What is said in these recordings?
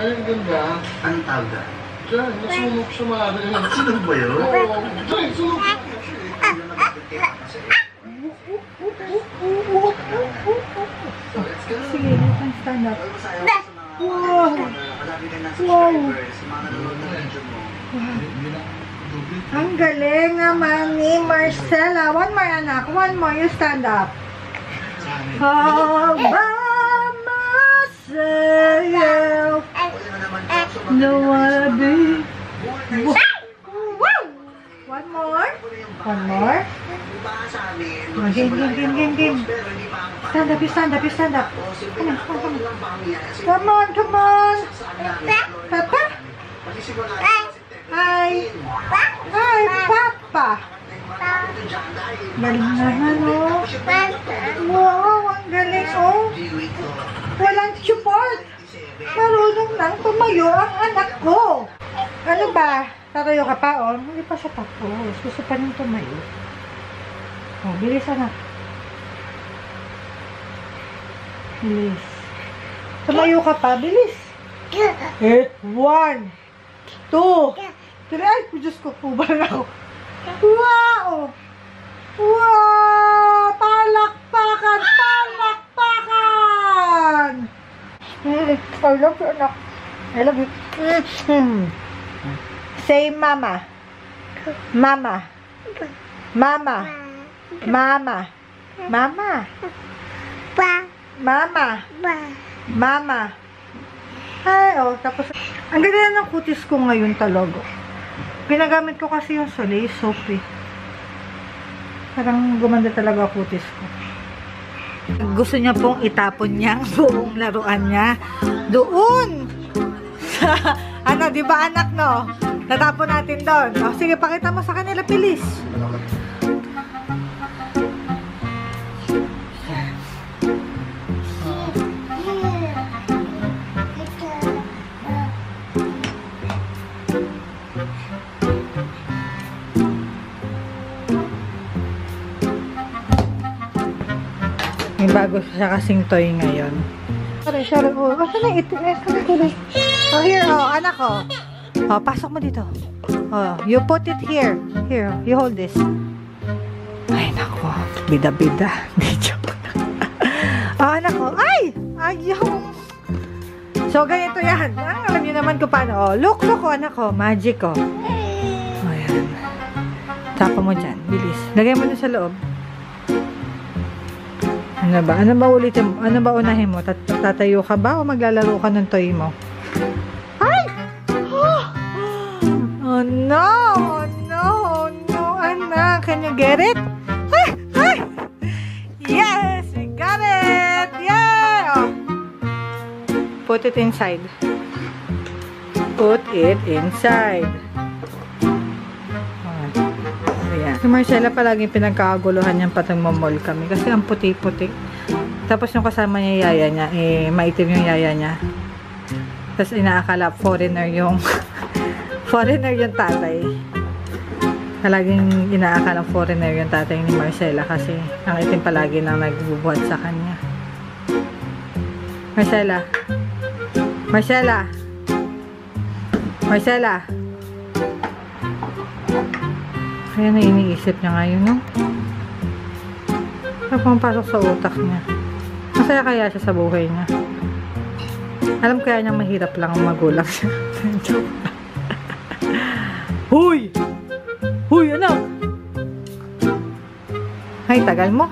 Ay, ang ganda. Anong tawag ka? Diyan, nasunog sa mga. Sunog ba yun? Oo, diyan, sunog. Sige, you can stand up. Wow! Wow! Ang galing naman ni Marcella. One more, anak. One more. You stand up. All by myself. Don't wanna be. One more. One more. Oh, game. Stand up, you stand up, you stand up. Come on, come on. Come on, come on. Papa? Hi. Hi, Papa. Galing naman, oh. Wow, ang galing, oh. Walang support. Marunong nang tumayo ang anak ko. Ano ba? Tatayo ka pa, oh. Hindi pa siya tapos. Gusto pa nang tumayo. Oh, bilis, anak. Bilis. Tumayo ka pa, bilis. 1, 2, 3. Ay, Diyos ko, kubal ako. Wow! Wow! Palakpakan! Palakpakan! I love you, anak. I love you. Say mama. Mama. Mama. Mama. Mama. Mama. Mama. Ay, oh, tapos, ang ganda ng kutis ko ngayon talaga. Pinagamit ko kasi yung Soleil soap eh. Parang gumanda talaga kutis ko. Gusto niya pong itapon niya ang buong laruan niya doon sa, ano, di ba anak, no? Tatapon natin doon. O, sige, pakita mo sa kanila, bilis. May bago siya kasing toy ngayon. Sorry. Oh, asa na ito? Oh, here, oh, anak, oh. Oh, pasok mo dito. Oh, you put it here. Here, you hold this. Ay, nako. Bida-bida. Hindi, joke. Oh, anak, oh. Ay! Ayaw. So, ganito yan. Ah, alam niyo naman kung paano. Oh, look, oh, anak, oh. Magic, oh. Oh, yan. Tapa mo dyan. Bilis. Lagay mo dun sa loob. Ano ba? Ano ba ulitin mo? Ano ba unahin mo? Tatayo ka ba o maglalaro ka ng toy mo? Ay! Oh no! Oh no! Oh no! Anak! Can you get it? Ay! Ay! Yes! We got it! Yeah! Oh. Put it inside. Put it inside. Si Marcella palaging pinagkakaguluhan niyang patang mamol kami kasi ang puti-puti. Tapos yung kasama niya yaya niya, eh, maitim yung yaya niya. Tapos inaakala foreigner yung foreigner yung tatay. Palaging inaakala foreigner yung tatay ni Marcella kasi ang itim palagi nang nagbubuhat sa kanya. Marcella. Marcella. Marcella. Kaya na iniisip niya ngayon, no? Ano pang pasok sa utak niya? Masaya kaya siya sa buhay niya? Alam kaya niya mahirap lang ang magulang siya. Huy! Huy, anak! Ay, tagal mo.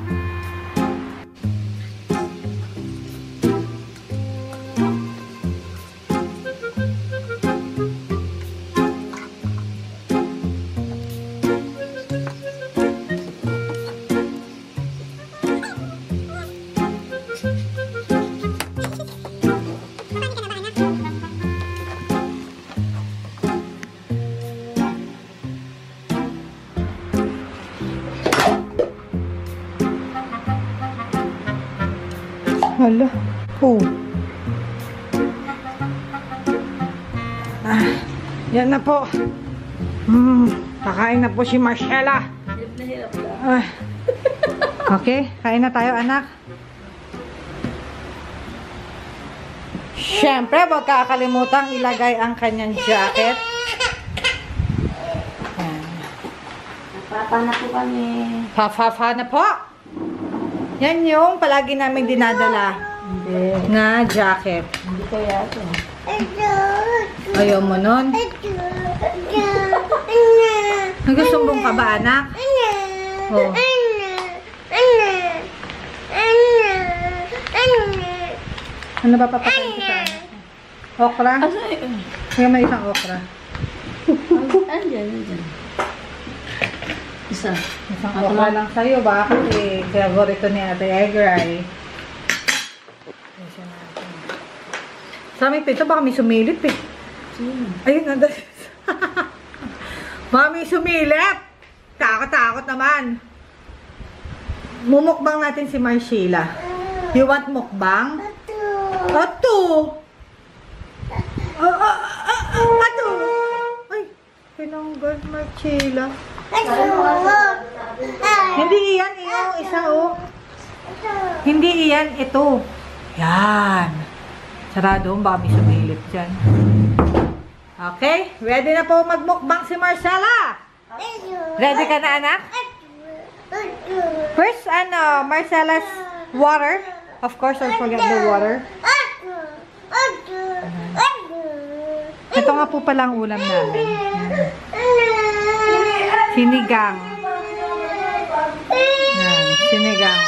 Hala. Oh. Ah, yan na po. Kakain na po si Marcella. Ah. Okay, kain na tayo, anak. Shh. Siyempre, huwag kakalimutan ilagay ang kanyang jacket. Papa na po kami. Pafafa na po. Yan yung palagi namin dinadala Hindi. na jacket. Hindi kaya ito. Ayaw mo nun? Nagsusumbong ka ba, anak? Oh. Ano ba papakain ko sa anak? Okra? Kaya may isang okra. Andiyan. Isa. Isang okra lang sa'yo. Bakit eh? Favorito ni Ate Egray. Sa amin pito, baka may sumilip eh. Ayun, nandun. Baka may sumilip. Takot-takot naman. Mumukbang natin si Marcela. You want mukbang? Ato! Ato! Ay, pinanggal Marcela. Hindi iyan, yung isa oh. Hindi iyan, ito. Yan. Sarado, baka may sumilip dyan. Okay, ready na po magmukbang si Marcela? Ready ka na, anak? First, Marcela's water. Of course, don't forget the water. Ito nga po pala ang ulam namin. Sinigang. Yan, sinigang.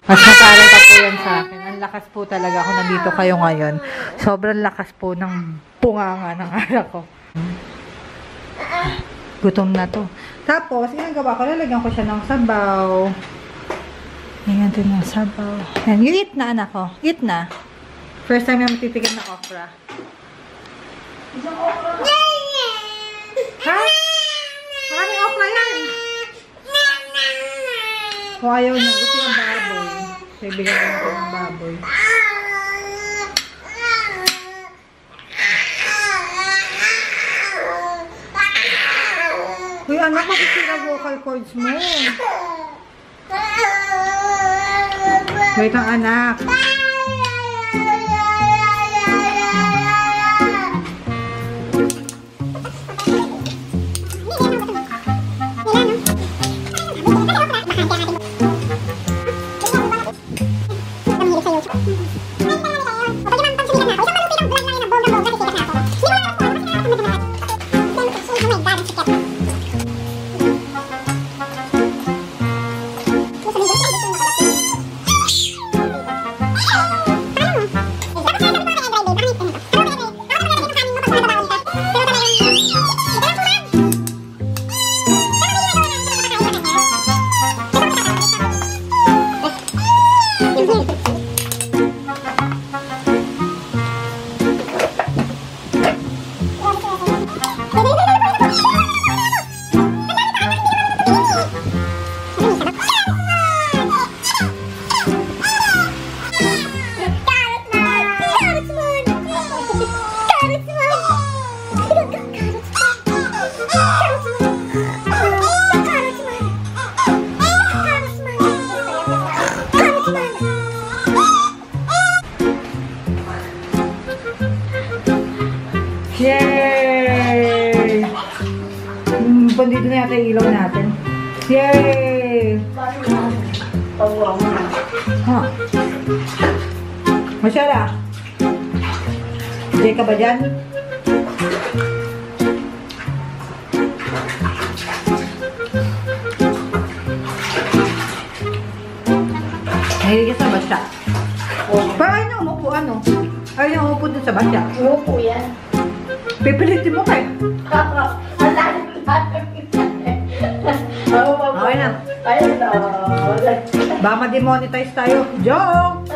Mas nakalata po yan sa akin. Ang lakas po talaga ako nandito kayo ngayon. Sobrang lakas po ng punganga ng anak ko. Gutom na to. Tapos, yung gawa ko, lalagyan ko siya ng sabaw. Lagyan din ng sabaw. Yan, you eat na, anak ko. Eat na. First time yung matitikin na okra. Ha? Maraming okra yan. Kung ayaw niya, gusto yung baboy. Bibigyan ko natin ng baboy. Uy, anak, makikira vocal cords mo. Wait ang anak. Yay! Pandito na yata yung ilaw natin. Yay! Ha? Masyala? Jay ka ba dyan? Nahilig ka sa basya. Pero ayaw niya umupo, ano? Ayaw niya umupo dun sa basya. Umupo yan. Pipilitin mo kayo. Okay na. Ayun na. Baka ma-demonetize tayo. Joke!